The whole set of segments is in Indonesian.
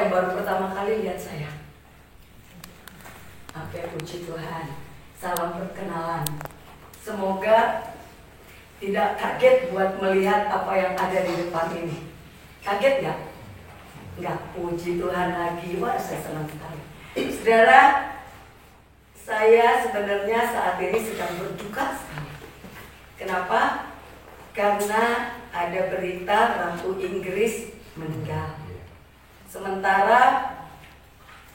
yang baru pertama kali lihat saya. Oke, puji Tuhan. Salam perkenalan. Semoga tidak kaget buat melihat apa yang ada di depan ini. Kaget nggak? Nggak, puji Tuhan lagi. Wah, saya senang sekali. Saudara, saya sebenarnya saat ini sedang berduka sekali. Kenapa? Karena ada berita Ratu Inggris meninggal. Sementara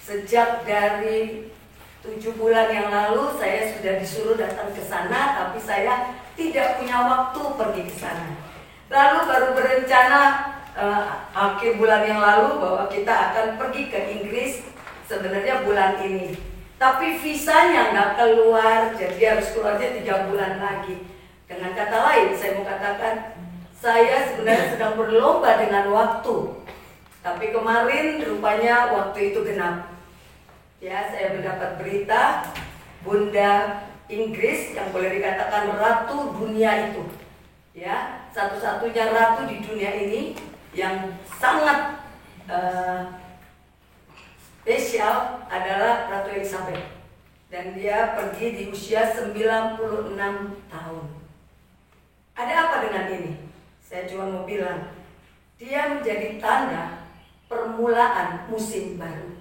sejak dari 7 bulan yang lalu saya sudah disuruh datang ke sana, tapi saya tidak punya waktu pergi ke sana. Lalu baru berencana akhir bulan yang lalu bahwa kita akan pergi ke Inggris sebenarnya bulan ini. Tapi visanya nggak keluar, jadi harus keluarnya 3 bulan lagi. Dengan kata lain, saya mau katakan, saya sebenarnya sedang berlomba dengan waktu. Tapi kemarin rupanya waktu itu genap. Ya, saya mendapat berita Bunda Inggris yang boleh dikatakan ratu dunia itu. Ya, satu-satunya ratu di dunia ini yang sangat spesial adalah Ratu Elizabeth. Dan dia pergi di usia 96 tahun. Ada apa dengan ini? Saya cuma mau bilang, dia menjadi tanda permulaan musim baru.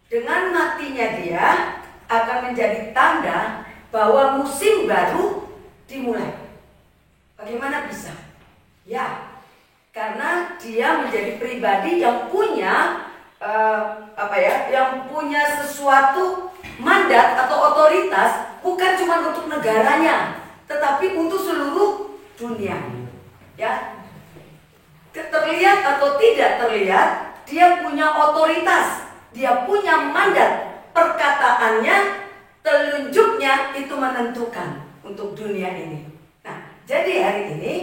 Dengan matinya dia akan menjadi tanda bahwa musim baru dimulai. Bagaimana bisa? Ya, karena dia menjadi pribadi yang punya yang punya sesuatu mandat atau otoritas bukan cuma untuk negaranya, tetapi untuk seluruh dunia. Ya, terlihat atau tidak terlihat, dia punya otoritas. Dia punya mandat, perkataannya, telunjuknya itu menentukan untuk dunia ini. Nah, jadi hari ini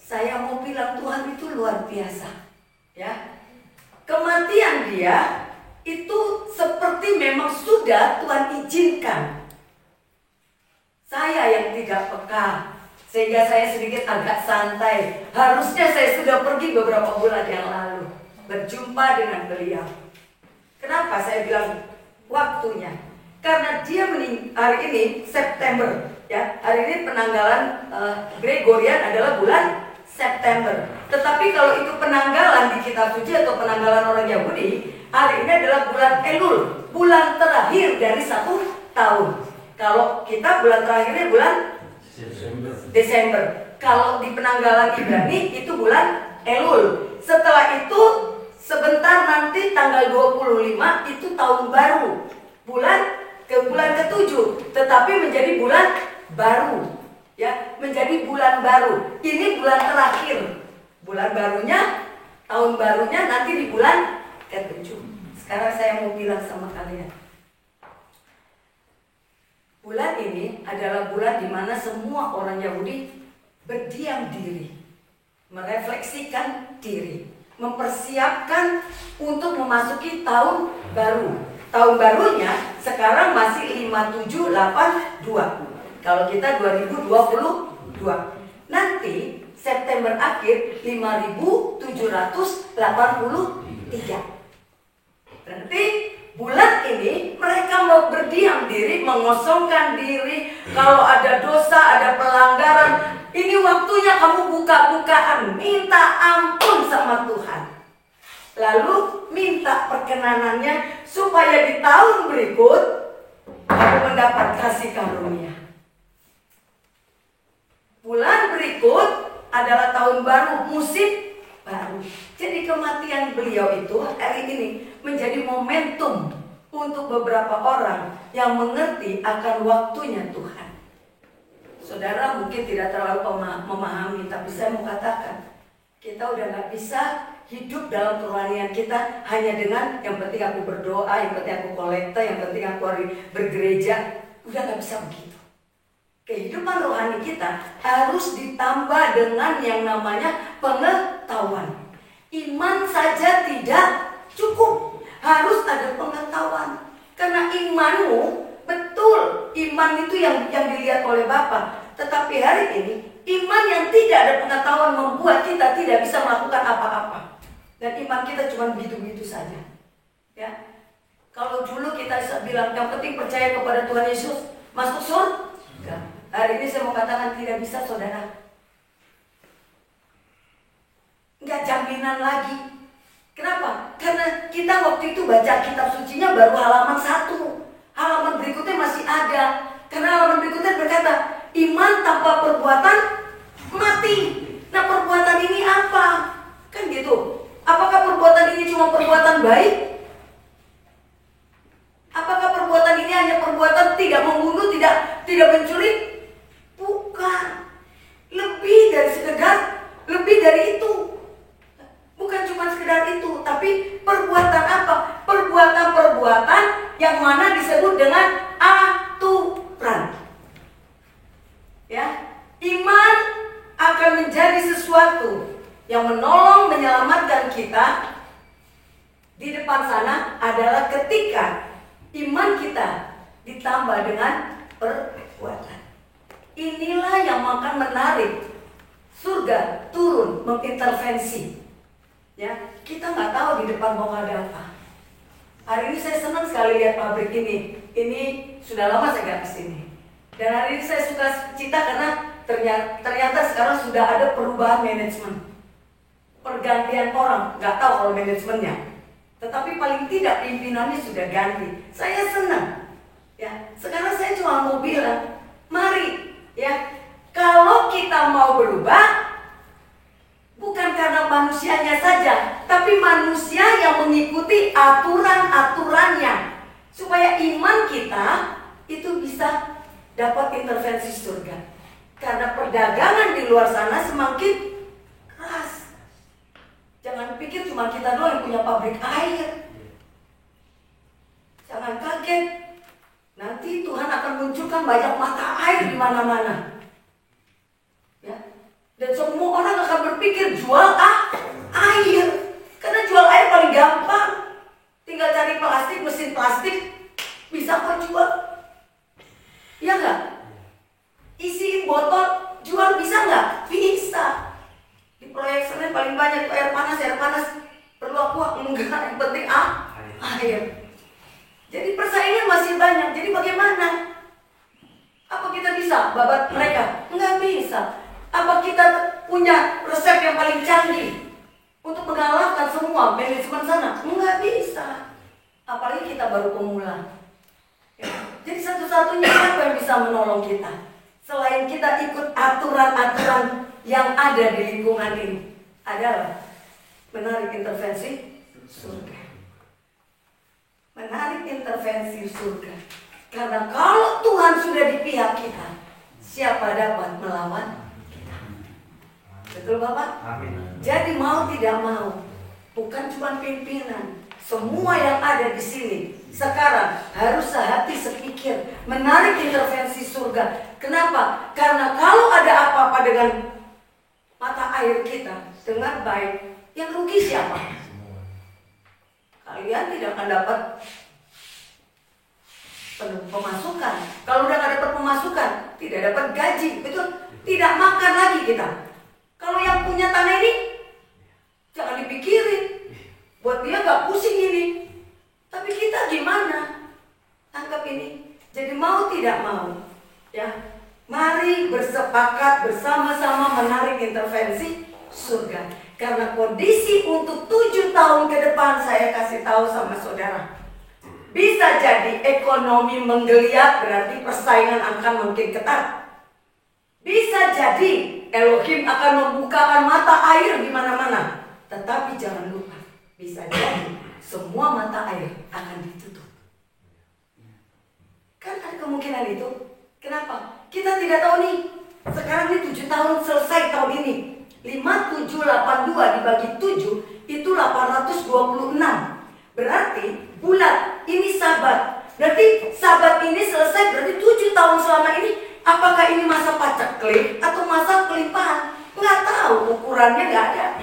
saya mau bilang Tuhan itu luar biasa. Ya, kematian dia itu seperti memang sudah Tuhan izinkan. Saya yang tidak peka, sehingga saya sedikit agak santai. Harusnya saya sudah pergi beberapa bulan yang lalu berjumpa dengan beliau. Kenapa saya bilang waktunya? Karena dia hari ini September, ya. Hari ini penanggalan Gregorian adalah bulan September. Tetapi kalau itu penanggalan di kitab suci atau penanggalan orang Yahudi, hari ini adalah bulan Elul, bulan terakhir dari 1 tahun. Kalau kita bulan terakhirnya bulan Desember. Kalau di penanggalan Ibrani itu bulan Elul. Setelah itu sebentar nanti tanggal 25 itu tahun baru, bulan ke-7, tetapi menjadi bulan baru, ya, menjadi bulan baru. Ini bulan terakhir, bulan barunya, tahun barunya nanti di bulan ke-7. Sekarang saya mau bilang sama kalian, bulan ini adalah bulan di mana semua orang Yahudi berdiam diri, merefleksikan diri, mempersiapkan untuk memasuki tahun baru. Tahun barunya sekarang masih 5782. Kalau kita 2022. Nanti September akhir 5783. Berarti bulan ini mereka mau berdiam diri, mengosongkan diri. Kalau ada dosa, ada pelanggaran, ini waktunya kamu buka-bukaan, minta ampun sama Tuhan. Lalu minta perkenanannya supaya di tahun berikut kamu mendapat kasih karunia. Bulan berikut adalah tahun baru, musim baru. Jadi kematian beliau itu hari ini menjadi momentum untuk beberapa orang yang mengerti akan waktunya Tuhan. Saudara mungkin tidak terlalu memahami, tapi saya mau katakan, kita udah gak bisa hidup dalam kerohanian kita hanya dengan yang penting aku berdoa, yang penting aku kolekta, yang penting aku bergereja. Udah gak bisa begitu. Kehidupan rohani kita harus ditambah dengan yang namanya pengetahuan. Iman saja tidak cukup, harus ada pengetahuan. Karena imanmu, betul, iman itu yang dilihat oleh Bapa. Tetapi hari ini, iman yang tidak ada pengetahuan membuat kita tidak bisa melakukan apa-apa. Dan iman kita cuma begitu-begitu saja. Ya, kalau dulu kita bisa bilang yang penting percaya kepada Tuhan Yesus masuk surga. Hari ini saya mau katakan tidak bisa, saudara. Nggak jaminan lagi. Kenapa? Karena kita waktu itu baca kitab sucinya baru halaman 1. Halaman berikutnya masih ada. Karena halaman berikutnya berkata, iman tanpa perbuatan mati. Nah, perbuatan ini apa? Kan gitu. Apakah perbuatan ini cuma perbuatan baik? Apakah perbuatan ini hanya perbuatan tidak membunuh, tidak mencuri? Bukan. Lebih dari itu. Bukan cuma sekedar itu, tapi perbuatan apa? Perbuatan-perbuatan yang mana disebut dengan aturan. Ya, iman akan menjadi sesuatu yang menolong menyelamatkan kita di depan sana adalah ketika iman kita ditambah dengan perbuatan. Inilah yang akan menarik surga turun mengintervensi. Ya, kita nggak tahu di depan mau ada apa. Hari ini saya senang sekali lihat pabrik ini. Ini sudah lama saya nggak kesini. Dan hari ini saya suka cita karena ternyata sekarang sudah ada perubahan manajemen, pergantian orang. Nggak tahu kalau manajemennya, tetapi paling tidak pimpinannya sudah ganti. Saya senang. Ya, sekarang saya cuma mau bilang, mari ya, kalau kita mau berubah, bukan karena manusianya saja, tapi manusia yang mengikuti aturan-aturannya, supaya iman kita itu bisa dapat intervensi surga. Karena perdagangan di luar sana semakin keras. Jangan pikir cuma kita doang yang punya pabrik air. Jangan kaget, nanti Tuhan akan munculkan banyak mata air di mana-mana. Dan semua orang akan berpikir jual air. Karena jual air paling gampang. Tinggal cari plastik, mesin plastik, bisa kok jual. Iya nggak? Isiin botol, jual bisa nggak? Bisa. Di proyek Senin paling banyak tuh air panas. Perlu aku? Enggak, yang penting air. Jadi persaingan masih banyak. Jadi bagaimana? Apa kita bisa babat mereka? Nggak bisa. Apa kita punya resep yang paling canggih untuk mengalahkan semua manajemen sana? Nggak bisa. Apalagi kita baru pemula. Ya. Jadi satu-satunya apa yang bisa menolong kita? Selain kita ikut aturan-aturan yang ada di lingkungan ini, adalah menarik intervensi surga. Menarik intervensi surga. Karena kalau Tuhan sudah di pihak kita, siapa dapat melawan? Betul Bapak? Amin. Jadi mau tidak mau, bukan cuma pimpinan, semua yang ada di sini sekarang harus sehati sepikir menarik intervensi surga. Kenapa? Karena kalau ada apa-apa dengan mata air kita dengan baik, yang rugi siapa? Kalian tidak akan dapat pemasukan. Kalau udah nggak dapat pemasukan, tidak dapat gaji, betul? Tidak makan lagi kita. Kalau yang punya tanah ini, jangan dipikirin. Buat dia gak pusing ini. Tapi kita gimana? Anggap ini. Jadi mau tidak mau, ya, mari bersepakat bersama-sama menarik intervensi surga. Karena kondisi untuk 7 tahun ke depan, saya kasih tahu sama saudara, bisa jadi ekonomi menggeliat, berarti persaingan akan makin ketat. Bisa jadi Elohim akan membukakan mata air di mana-mana. Tetapi jangan lupa, bisa jadi semua mata air akan ditutup. Kan ada kemungkinan itu. Kenapa? Kita tidak tahu nih. Sekarang ini 7 tahun selesai tahun ini. 5782 dibagi 7 itu 826. Berarti bulat. Ini Sabat. Berarti Sabat ini selesai, berarti 7 tahun selama ini. Apakah ini masa paceklik atau masa kelimpahan? Nggak tahu, ukurannya nggak ada.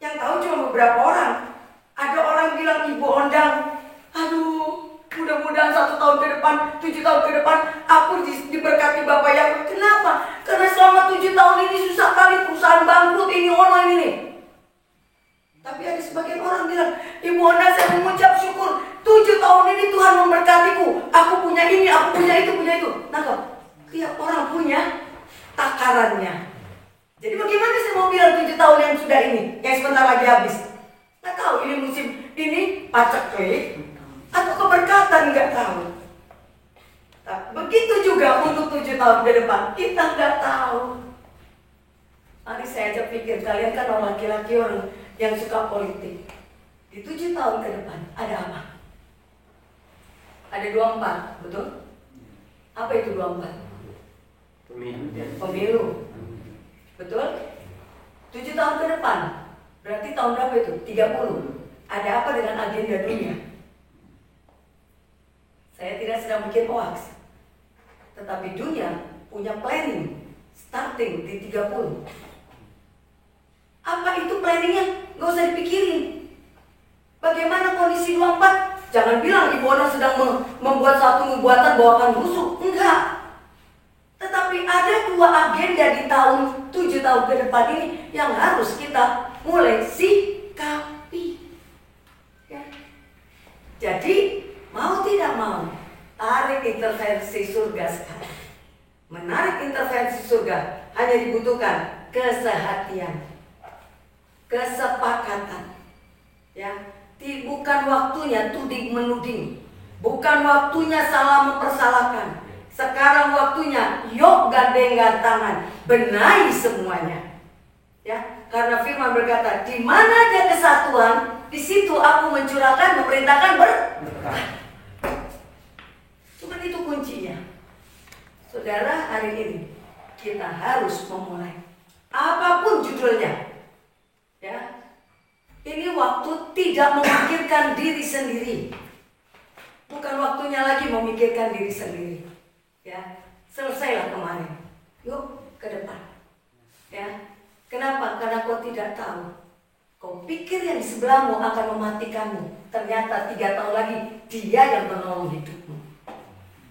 Yang tahu cuma beberapa orang. Ada orang bilang, Ibu Ondang, aduh, mudah-mudahan 1 tahun ke depan, 7 tahun ke depan, aku diberkati Bapak yang. Kenapa? Karena selama 7 tahun ini susah kali, perusahaan bangkrut, ini. Tapi ada sebagian orang bilang, Ibu Ondang, ini musim ini paceklik atau keberkatan, nggak tahu. Nah, begitu juga untuk 7 tahun ke depan, kita nggak tahu. Mari saya ajak pikir, kalian kan orang laki-laki, orang yang suka politik. Di 7 tahun ke depan ada apa? Ada 24, betul? Apa itu 24? Pemilu. Betul? 7 tahun ke depan, berarti tahun berapa itu? 30. Ada apa dengan agenda dunia? Saya tidak sedang bikin hoax, tetapi dunia punya planning starting di 30. Apa itu planningnya? Gak usah dipikirin. Bagaimana kondisi 24? Jangan bilang Ibu Ona sedang membuat satu nubuatan bahwa akan busuk. Enggak. Tetapi ada 2 agenda di tahun 7 tahun ke depan ini yang harus kita mulai sikapi. Ya. Jadi mau tidak mau, tarik intervensi surga sekarang. Menarik intervensi surga hanya dibutuhkan kesehatian, kesepakatan. Ya, bukan waktunya tuding menuding, bukan waktunya salah mempersalahkan. Sekarang waktunya yuk gandengan tangan, benahi semuanya. Ya, karena firman berkata, di mana ada kesatuan, di situ aku mencurahkan, memerintahkan berkah. Cuma itu kuncinya. Saudara, hari ini kita harus memulai. Apapun judulnya. Ya. Ini waktu tidak memikirkan diri sendiri. Bukan waktunya lagi memikirkan diri sendiri. Ya, selesailah kemarin. Yuk ke depan. Ya. Kenapa? Karena kau tidak tahu. Kau pikir yang di sebelahmu akan mematikanmu. Ternyata 3 tahun lagi dia yang menolong hidupmu.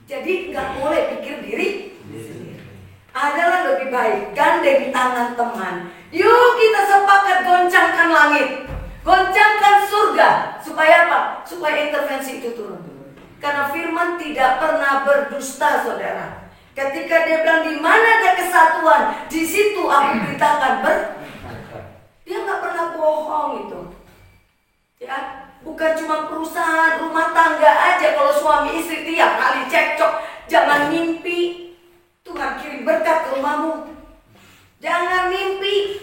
Jadi nggak boleh pikir diri sendiri. Adalah lebih baik gandeng tangan teman. Yuk kita sepakat goncangkan langit, goncangkan surga. Supaya apa? Supaya intervensi itu turun. Karena firman tidak pernah berdusta, saudara. Ketika dia bilang di mana ada kesatuan, di situ aku beritakan dia nggak pernah bohong itu. Ya, bukan cuma perusahaan, rumah tangga aja. Kalau suami istri tiap kali cekcok, jangan mimpi Tuhan kirim berkat ke rumahmu. Jangan mimpi.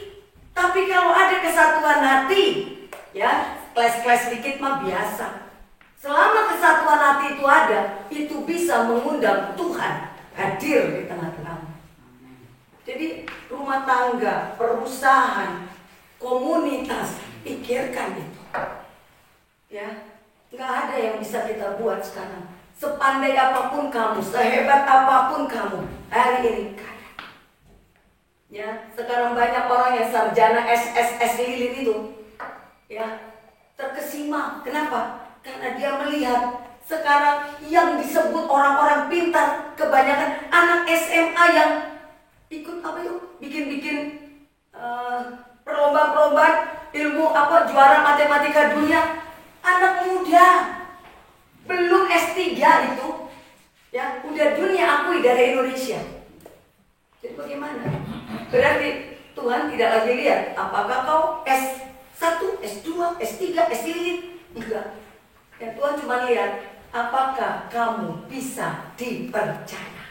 Tapi kalau ada kesatuan hati, ya, kles-kles dikit mah biasa. Selama kesatuan hati itu ada, itu bisa mengundang Tuhan hadir di tengah-tengah. Jadi rumah tangga, perusahaan, komunitas, pikirkan itu. Ya, nggak ada yang bisa kita buat sekarang. Sepandai apapun kamu, sehebat apapun kamu, hari ini kaya. Ya, sekarang banyak orang yang sarjana SSS lilin itu, ya, terkesima. Kenapa? Karena dia melihat sekarang yang disebut orang-orang pintar, kebanyakan anak SMA yang ikut apa itu, bikin perlombaan ilmu apa, juara matematika dunia. Anak muda belum S3 itu, ya, udah dunia akui dari Indonesia. Jadi bagaimana? Berarti Tuhan tidak lagi lihat apakah kau S1, S2, S3, S3. Enggak. Ya, Tuhan cuma lihat apakah kamu bisa dipercaya.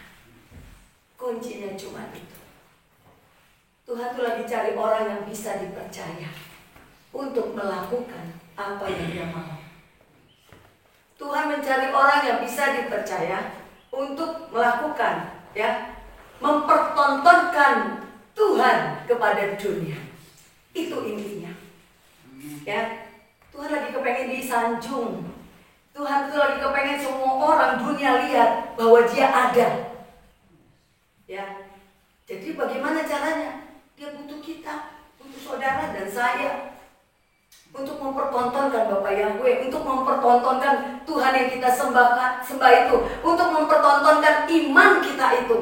Kuncinya cuma itu. Tuhan tuh lagi cari orang yang bisa dipercaya untuk melakukan apa yang dia mau. Tuhan mencari orang yang bisa dipercaya untuk melakukan, ya, mempertontonkan Tuhan kepada dunia. Itu intinya. Ya, Tuhan lagi kepengen disanjung. Tuhan tuh lagi kepengen semua orang dunia lihat bahwa dia ada. Ya, jadi bagaimana caranya? Dia butuh kita, butuh saudara dan saya, untuk mempertontonkan Bapak Yahweh, untuk mempertontonkan Tuhan yang kita sembah itu, untuk mempertontonkan iman kita itu.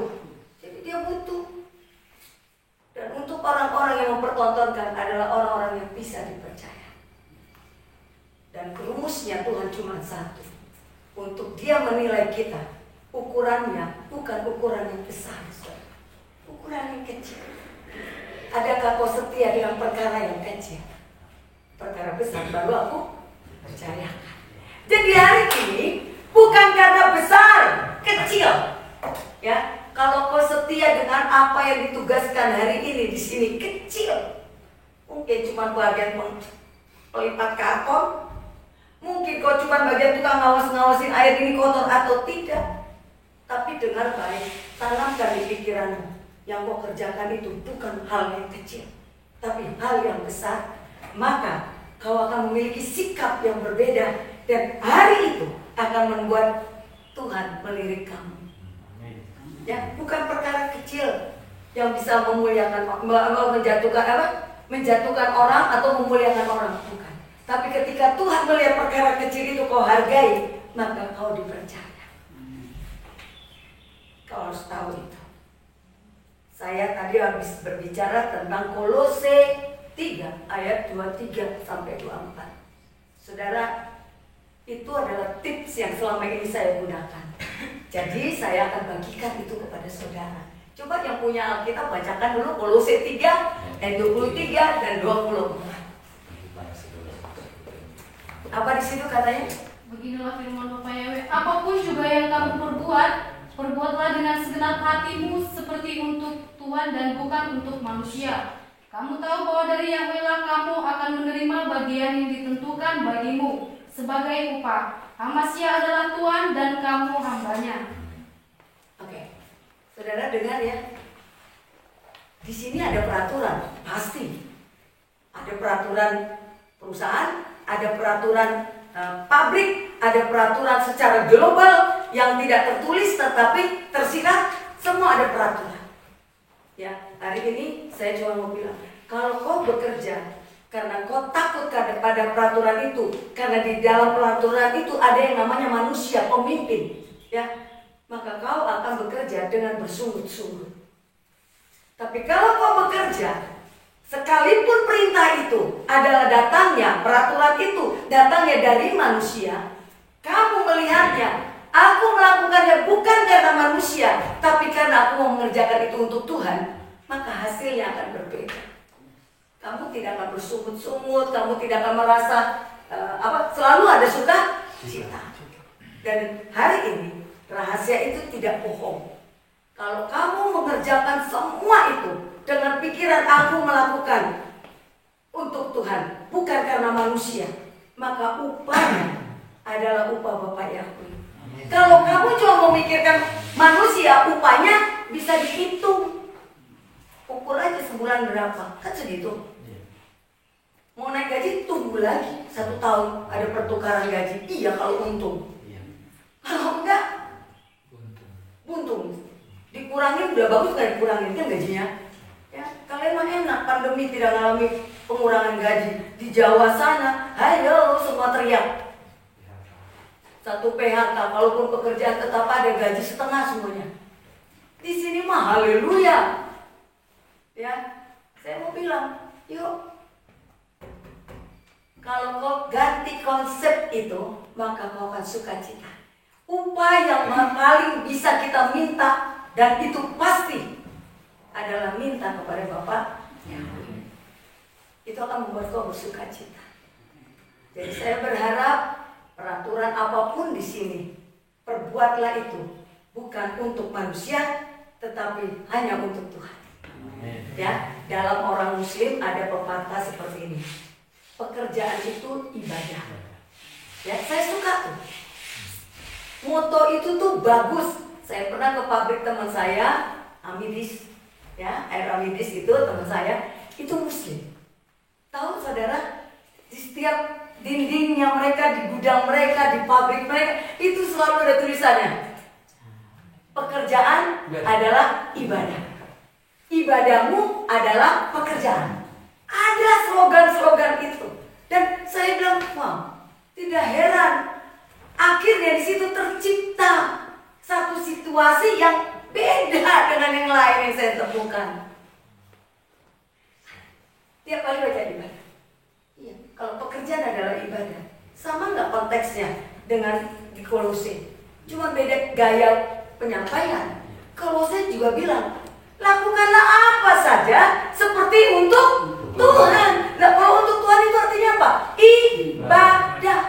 Jadi dia butuh. Dan untuk orang-orang yang mempertontonkan adalah orang-orang yang bisa dipercaya. Dan rumusnya Tuhan cuma satu. Untuk dia menilai kita, ukurannya bukan ukuran yang besar, ukuran yang kecil. Adakah kau setia dengan perkara yang kecil? perkara besar baru aku percayakan. Jadi hari ini bukan karena besar, kecil. Ya, kalau kau setia dengan apa yang ditugaskan hari ini di sini, kecil. Mungkin cuma bagian melipat karton. Mungkin kau cuma bagian tukang ngawasin air ini kotor atau tidak. Tapi dengar baik, tanamkan di pikiranmu. Yang kau kerjakan itu bukan hal yang kecil, tapi hal yang besar. Maka kau akan memiliki sikap yang berbeda. Dan hari itu akan membuat Tuhan melirik kamu. Ya, bukan perkara kecil yang bisa memuliakan, menjatuhkan orang atau memuliakan orang, bukan. Tapi ketika Tuhan melihat perkara kecil itu kau hargai, maka kau dipercaya. Kau harus tahu itu. Saya tadi habis berbicara tentang Kolose 3 ayat 23 sampai 24. Saudara, itu adalah tips yang selama ini saya gunakan. Jadi saya akan bagikan itu kepada saudara. Coba yang punya Alkitab bacakan dulu Kolose 3 ayat 23 dan 24. Apa di situ katanya? Beginilah firman Bapa Yahweh, apapun juga yang kamu perbuatlah dengan segenap hatimu seperti untuk Tuhan dan bukan untuk manusia. Kamu tahu bahwa dari Yahweh lah kamu akan menerima bagian yang ditentukan bagimu sebagai upah. Hamasya adalah Tuhan dan kamu hambanya. Oke, saudara dengar ya. Di sini ada peraturan, pasti. Ada peraturan perusahaan, ada peraturan pabrik, ada peraturan secara global yang tidak tertulis tetapi tersirat, semua ada peraturan. Ya, hari ini saya cuma mau bilang, kalau kau bekerja karena kau takut pada peraturan itu, karena di dalam peraturan itu ada yang namanya manusia, pemimpin, ya, maka kau akan bekerja dengan bersungut-sungut. Tapi kalau kau bekerja, sekalipun perintah itu adalah datangnya, peraturan itu datangnya dari manusia, kamu melihatnya, aku melakukannya bukan karena manusia, tapi karena aku mau mengerjakan itu untuk Tuhan, maka hasilnya akan berbeda. Kamu tidak akan bersungut-sungut, kamu tidak akan merasa selalu ada sukacita. Dan hari ini rahasia itu tidak bohong. Kalau kamu mengerjakan semua itu dengan pikiran aku melakukan untuk Tuhan, bukan karena manusia, maka upahnya adalah upah Bapa Yahweh. Kalau kamu cuma memikirkan manusia, upahnya bisa dihitung. Ukur aja sebulan berapa, kan segitu. Mau naik gaji, tunggu lagi 1 tahun ada pertukaran gaji. Iya kalau untung. Kalau enggak, buntung. Dikurangin udah bagus, nggak dikurangin kan gajinya. Ya, kalian mah enak, pandemi tidak mengalami pengurangan gaji. Di Jawa sana, ayo semua teriak. 1 PHK, kalaupun pekerjaan tetap ada, gaji setengah semuanya. Di sini mah haleluya. Ya, saya mau bilang, yuk. Kalau kau ganti konsep itu, maka kau akan sukacita. Upah yang paling bisa kita minta, dan itu pasti adalah minta kepada Bapa Yahweh. Itu akan membuat kau bersukacita. Jadi saya berharap peraturan apapun di sini, perbuatlah itu bukan untuk manusia, tetapi hanya untuk Tuhan. Ya, dalam orang Muslim ada pepatah seperti ini. Pekerjaan itu ibadah. Ya, saya suka tuh. Moto itu tuh bagus. Saya pernah ke pabrik teman saya, Amidis, ya, air Amidis itu teman saya, itu Muslim. Tahu saudara, di setiap dindingnya mereka, di gudang mereka, di pabrik mereka, itu selalu ada tulisannya. Pekerjaan adalah ibadah. Ibadahmu adalah pekerjaan. Ada slogan-slogan itu. Dan saya bilang, wah, tidak heran. Akhirnya di situ tercipta satu situasi yang beda dengan yang lain yang saya temukan. Tiap kali baca ibadah. Iya, kalau pekerjaan adalah ibadah. Sama nggak konteksnya dengan di Kolose? Cuma beda gaya penyampaian. Kolose juga bilang, lakukanlah apa saja seperti untuk Tuhan. Nah, kalau untuk Tuhan itu artinya apa? ibadah.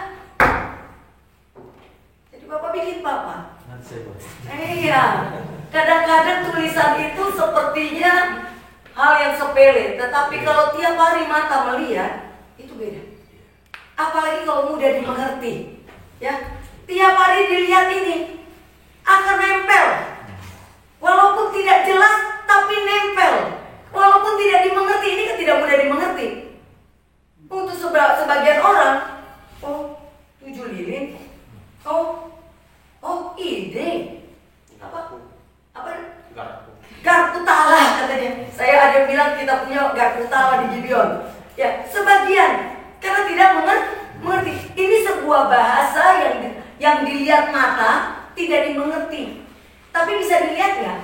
Jadi Bapak bikin Bapak. Iya. Kadang-kadang tulisan itu sepertinya hal yang sepele, tetapi kalau tiap hari mata melihat itu beda. Apalagi kalau mudah dimengerti, ya. Tiap hari dilihat ini akan nempel. Walaupun tidak jelas, tapi nempel. Walaupun tidak dimengerti, ini kan tidak mudah dimengerti. Untuk sebagian orang, oh 7 lilin, oh ide apa garpu tala katanya. Saya ada yang bilang kita punya garpu tala di Gibeon. Ya, sebagian karena tidak mengerti. Ini sebuah bahasa yang dilihat mata tidak dimengerti. Tapi bisa dilihat nggak?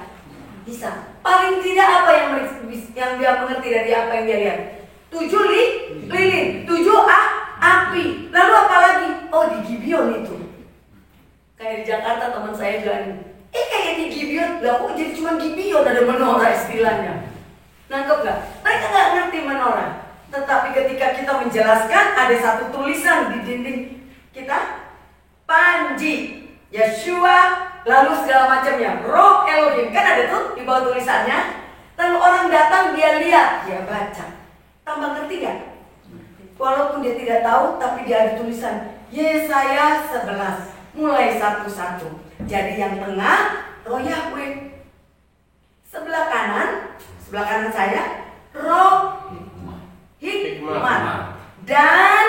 Bisa. Paling tidak apa yang dia mengerti dari apa yang dia lihat? 7 lilin, 7 api. Lalu apa lagi? Oh di Gibeon itu. Kayak di Jakarta teman saya bilang, kayak di Gibeon, lah kok jadi cuma Gibeon ada menorah istilahnya. Nangkep nggak? Mereka nggak ngerti menorah. Tetapi ketika kita menjelaskan, ada satu tulisan di dinding kita, Panji, Yeshua, lalu segala macamnya, Roh Elohim, kan ada tuh di bawah tulisannya. Lalu orang datang, dia lihat, dia baca. Tambah ngerti nggak? Walaupun dia tidak tahu, tapi dia ada tulisan Yesaya 11. Mulai satu-satu. Jadi yang tengah Roh Yahweh. Sebelah kanan saya Roh Hikmat dan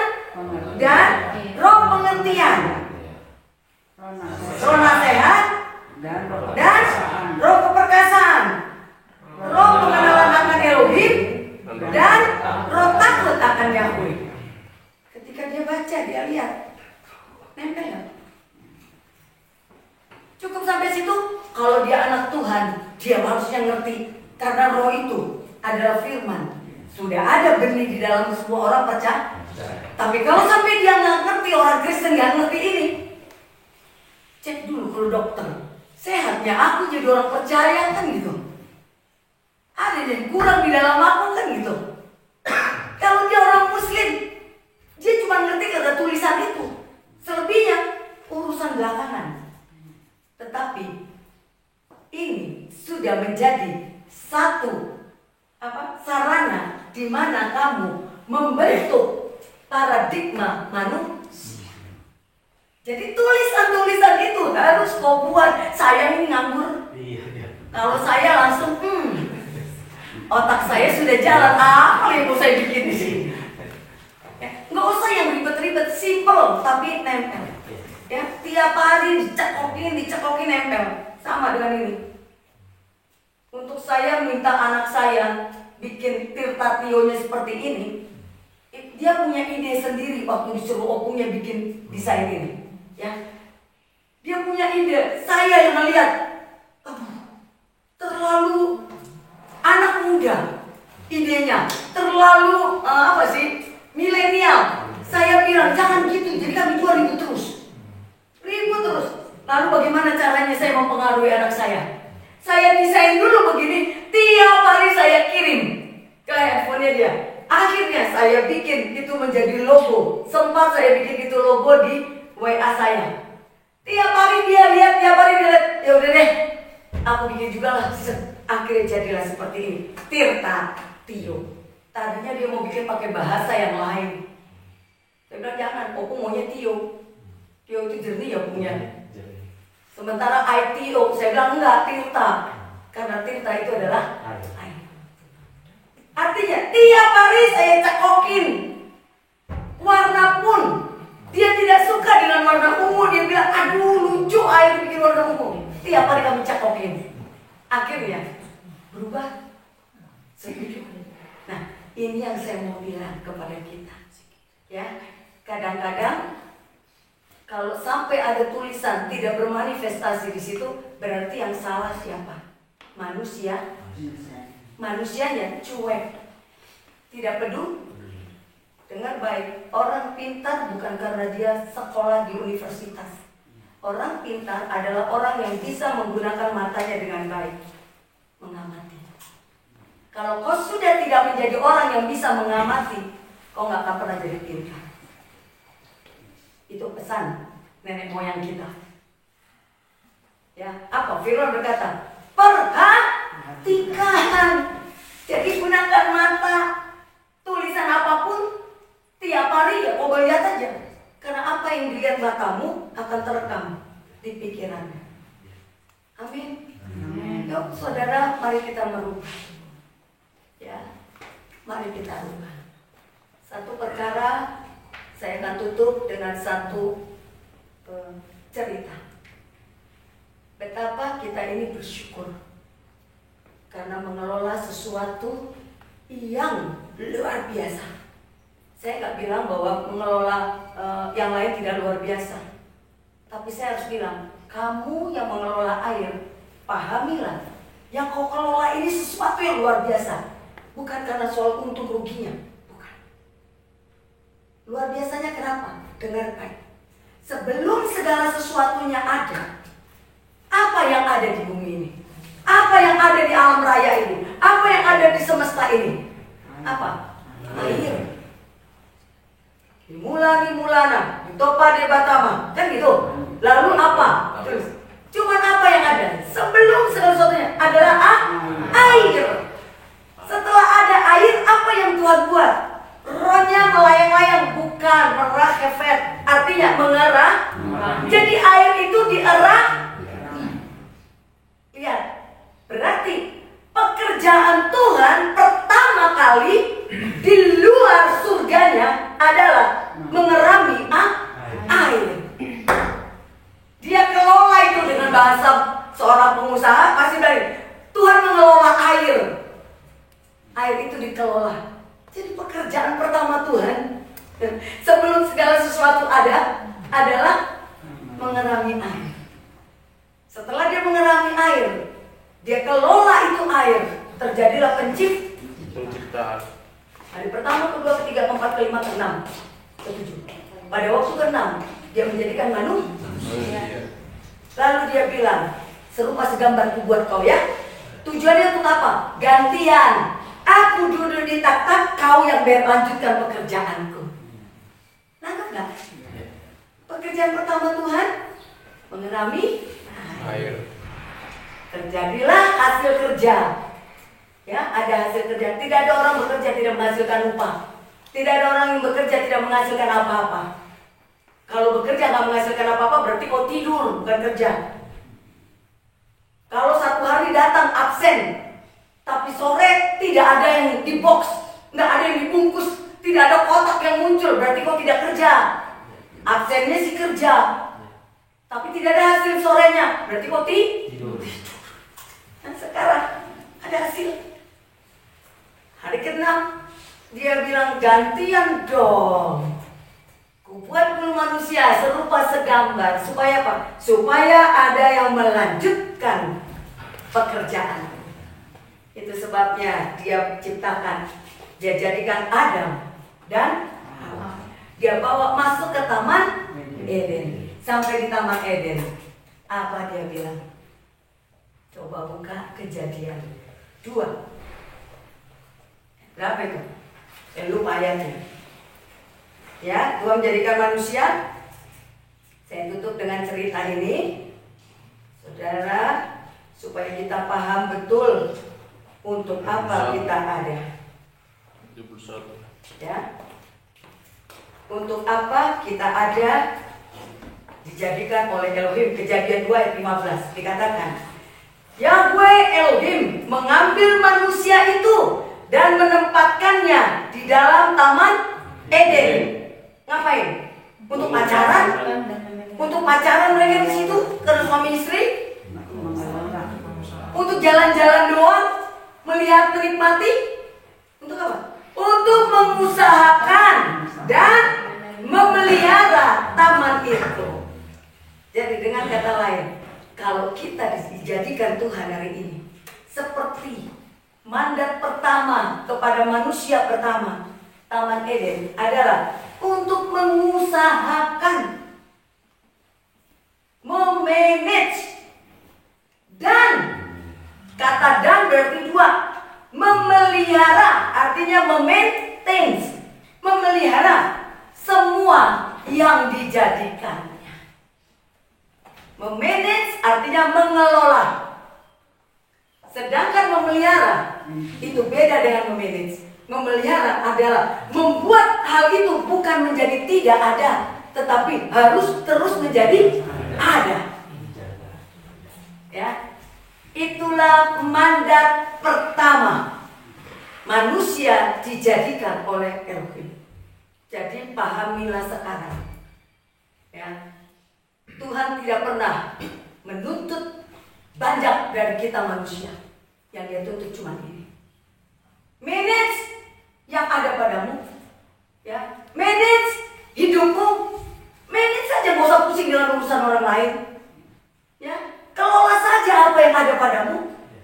Roh Pengertian, Roh Nasihat dan Roh Keperkasaan, Roh Pengenalan akan Elohim dan Roh Takut akan Yahweh. Ketika dia baca, dia lihat, nempel ya. Cukup sampai situ. Kalau dia anak Tuhan, dia harusnya ngerti. Karena roh itu adalah firman. Sudah ada benih di dalam semua orang percaya. Tapi kalau sampai dia nggak ngerti, orang Kristen nggak ngerti ini, cek dulu kalau dokter. Sehatnya aku jadi orang percaya kan gitu. Ada yang kurang di dalam aku kan gitu. Kalau dia orang Muslim, dia cuma ngerti kata tulisan itu. Selebihnya urusan belakangan. Tetapi ini sudah menjadi satu sarana di mana kamu membentuk paradigma manusia. Jadi tulisan-tulisan itu harus kau buat. Saya ini nganggur. Kalau saya langsung otak saya sudah jalan. Apa yang mau saya bikin di sini? Nggak usah yang ribet-ribet, simple tapi nempel. Ya, tiap hari dicekokin nempel. Sama dengan ini. Untuk saya minta anak saya bikin tirtationya seperti ini, dia punya ide sendiri waktu disuruh opunya bikin desain ini. Ya, dia punya ide. Saya yang melihat, terlalu anak muda idenya, terlalu milenial. Saya bilang jangan gitu, jadi kami jual ribut terus. Lalu bagaimana caranya saya mempengaruhi anak saya? Saya desain dulu begini, tiap hari saya kirim ke handphonenya dia. Akhirnya saya bikin itu menjadi logo. Sempat saya bikin itu logo di WA saya. Tiap hari dia lihat, ya udah deh, aku bikin juga lah. Akhirnya jadilah seperti ini, Tirtatio. Tadinya dia mau bikin pakai bahasa yang lain. Saya bilang jangan, aku maunya Tio. Tio itu jernih ya punya. Sementara ITO, saya bilang enggak, Tirta. Karena Tirta itu adalah air. Artinya tiap hari saya cekokin warna pun. Dia tidak suka dengan warna ungu. Dia bilang, aduh lucu air bikin warna ungu. Tiap hari kami cekokin. Akhirnya berubah. Setuju. Nah, ini yang saya mau bilang kepada kita. Ya, kadang-kadang kalau sampai ada tulisan tidak bermanifestasi di situ, berarti yang salah siapa? Manusia. Manusianya cuek, tidak peduli. Dengar baik, orang pintar bukan karena dia sekolah di universitas. Orang pintar adalah orang yang bisa menggunakan matanya dengan baik, mengamati. Kalau kau sudah tidak menjadi orang yang bisa mengamati, kau nggak akan pernah jadi pintar. Itu pesan nenek moyang kita. Ya, apa? Firman berkata, perhatikan. Jadi gunakan mata. Tulisan apapun tiap hari ya kau lihat aja. Karena apa yang dilihat matamu akan terekam di pikirannya. Amin. Yuk saudara, mari kita merubah. Ya, mari kita rubah. Satu perkara saya akan tutup dengan satu cerita. Betapa kita ini bersyukur karena mengelola sesuatu yang luar biasa. Saya nggak bilang bahwa mengelola yang lain tidak luar biasa, tapi saya harus bilang, kamu yang mengelola air, pahamilah, yang kau kelola ini sesuatu yang luar biasa. Bukan karena soal untung ruginya, bukan. Luar biasanya kenapa? Dengarkan. Sebelum segala sesuatunya ada, apa yang ada di bumi ini? Apa yang ada di alam raya ini? Apa yang ada di semesta ini? Apa? Air. Dimulana, ditopa de batama, kan gitu. Lalu apa? Terus, cuman apa yang ada? Sebelum segala sesuatunya adalah air. Setelah ada air, apa yang Tuhan buat? Rohnya melayang-layang, bukan merah efek. Artinya mengerah. Jadi air itu dierah. Lihat, berarti pekerjaan Tuhan pertama kali di luar surganya adalah mengerami air. Dia kelola itu dengan bahasa seorang pengusaha pasti dari Tuhan mengelola air. Air itu dikelola. Jadi pekerjaan pertama Tuhan sebelum segala sesuatu ada adalah mengerami air. Setelah dia mengerami air, dia kelola itu air, terjadilah penciptaan. Hari pertama, kedua, ketiga, keempat, kelima, keenam, ketujuh. Pada waktu keenam, dia menjadikan manusia. Lalu dia bilang, serupa segambar kubuat kau ya. Tujuannya untuk apa? Gantian. Aku duduk di takhta, kau yang lanjutkan pekerjaanku. Nangkep gak? Pekerjaan pertama Tuhan mengerami air. Terjadilah hasil kerja. Ya, ada hasil kerja. Tidak ada orang bekerja tidak menghasilkan upah. Tidak ada orang yang bekerja tidak menghasilkan apa-apa. Kalau bekerja nggak menghasilkan apa-apa, berarti kau tidur, bukan kerja. Kalau satu hari datang absen, tapi sore tidak ada yang di box, nggak ada yang dibungkus, tidak ada kotak yang muncul, berarti kau tidak kerja. Absennya sih kerja, tapi tidak ada hasil sorenya, berarti kau tidur. Dan sekarang ada hasil. Hari ke-6 dia bilang gantian dong. Kubuat bulu manusia serupa segambar. Supaya apa? Supaya ada yang melanjutkan pekerjaan. Itu sebabnya dia ciptakan. Dia jadikan Adam dan Hawa. Dia bawa masuk ke Taman Eden. Sampai di Taman Eden, apa dia bilang? Coba buka Kejadian 2. Berapa itu? Saya lupa ayatnya. Ya, Tuhan menjadikan manusia. Saya tutup dengan cerita ini, saudara, supaya kita paham betul untuk apa kita ada. Ya, untuk apa kita ada dijadikan oleh Elohim. Kejadian 2 ayat 15 dikatakan, Yahweh Elohim mengambil manusia itu dan menempatkannya di dalam Taman Eden. Ngapain? Untuk pacaran? Untuk pacaran mereka di situ karena suami istri? Untuk jalan-jalan doang? Melihat, menikmati? Untuk apa? Untuk mengusahakan dan memelihara taman itu. Jadi dengan kata lain, kalau kita dijadikan Tuhan hari ini seperti mandat pertama kepada manusia pertama, Taman Eden adalah untuk mengusahakan, memanage, dan kata dan berarti dua, memelihara, artinya memaintain, memelihara semua yang di dijadikannya. Memanage artinya mengelola. Sedangkan memelihara itu beda dengan memanage. Memelihara adalah membuat hal itu bukan menjadi tidak ada, tetapi harus terus menjadi ada. Ya, itulah mandat pertama manusia dijadikan oleh Elohim. Jadi pahamilah sekarang, ya, Tuhan tidak pernah menuntut banyak dari kita manusia. Yang Dia tuntut cuma ini: manage yang ada padamu, ya, manage hidupmu, manage saja, gak usah pusing dengan urusan orang lain, ya, kelola saja apa yang ada padamu,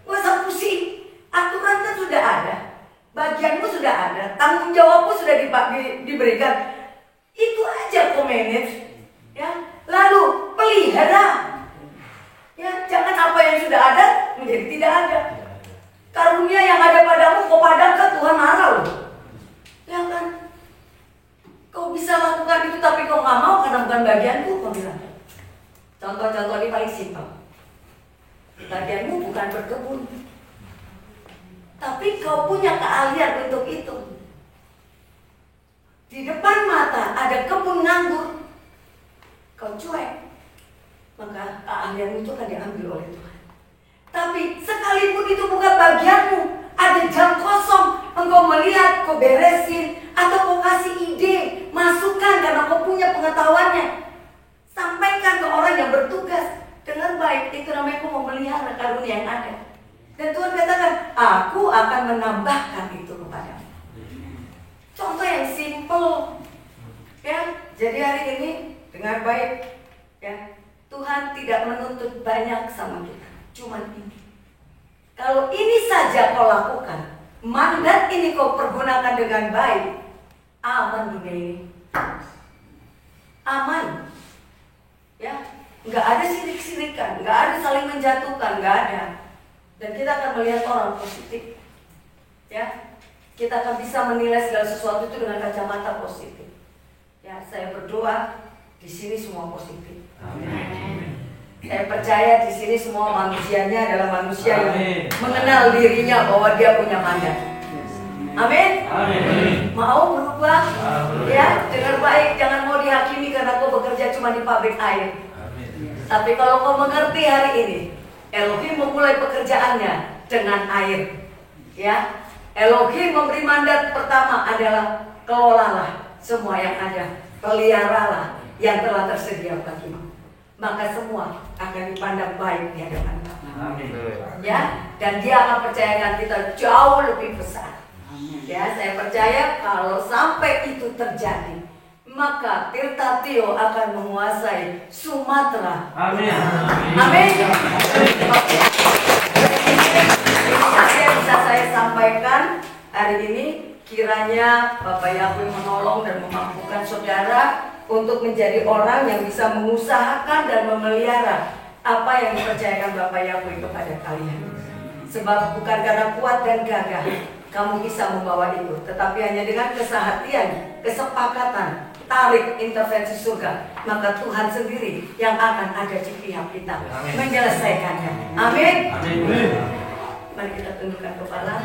gak usah pusing. Aturan kan sudah ada, bagianmu sudah ada, tanggung jawabmu sudah diberikan, itu aja kau manage, ya. Lalu pelihara, ya, jangan apa yang sudah ada menjadi tidak ada. Karunia yang ada padamu kau padamkan, Tuhan marah loh, ya kan? Kau bisa lakukan itu tapi kau nggak mau karena bukan bagianku, kau bilang. Contoh-contoh ini paling simpel. Bagianmu bukan berkebun, tapi kau punya keahlian untuk itu. Di depan mata ada kebun nganggur, kau cuek, maka keahlian itu akan diambil oleh Tuhan. Tapi sekalipun itu bukan bagianmu, ada jam kosong, engkau melihat, kau beresin, atau kau kasih ide, masukan karena kau punya pengetahuannya, sampaikan ke orang yang bertugas dengan baik. Itu namanya kau memelihara karunia yang ada. Dan Tuhan katakan, aku akan menambahkan itu kepadamu. Contoh yang simple, ya. Jadi hari ini dengar baik, ya. Tuhan tidak menuntut banyak sama kita, cuman ini. Kalau ini saja kau lakukan, mandat ini kau pergunakan dengan baik, aman dunia ini, aman, ya. Nggak ada sirik-sirikan, nggak ada saling menjatuhkan, nggak ada. Dan kita akan melihat orang positif, ya. Kita akan bisa menilai segala sesuatu itu dengan kacamata positif. Ya, saya berdoa di sini semua positif. Amin. Saya percaya di sini semua manusianya adalah manusia yang mengenal dirinya bahwa dia punya mandat. Amin. Amin. Mau berubah? Ya, dengar baik, jangan mau dihakimi karena kau bekerja cuma di pabrik air. Amin. Tapi kalau kau mengerti hari ini, Elohim memulai pekerjaannya dengan air. Ya, Elohim memberi mandat pertama adalah kelolalah semua yang ada, peliharalah yang telah tersedia bagimu. Maka semua akan dipandang baik di hadapan Bapa. Amin. Ya, dan Dia akan percayakan kita jauh lebih besar. Amin. Ya, saya percaya kalau sampai itu terjadi, maka Tirta Tio akan menguasai Sumatera. Amin. Amin. Yang bisa saya sampaikan hari ini, kiranya Bapak Yahweh menolong dan memampukan saudara untuk menjadi orang yang bisa mengusahakan dan memelihara apa yang dipercayakan Bapak Yahweh kepada kalian. Sebab bukan karena kuat dan gagah kamu bisa membawa itu, tetapi hanya dengan kesehatian, kesepakatan, tarik intervensi surga, maka Tuhan sendiri yang akan ada di pihak kita. Amin. Menyelesaikannya. Amin. Amin. Mari kita tundukkan kepala.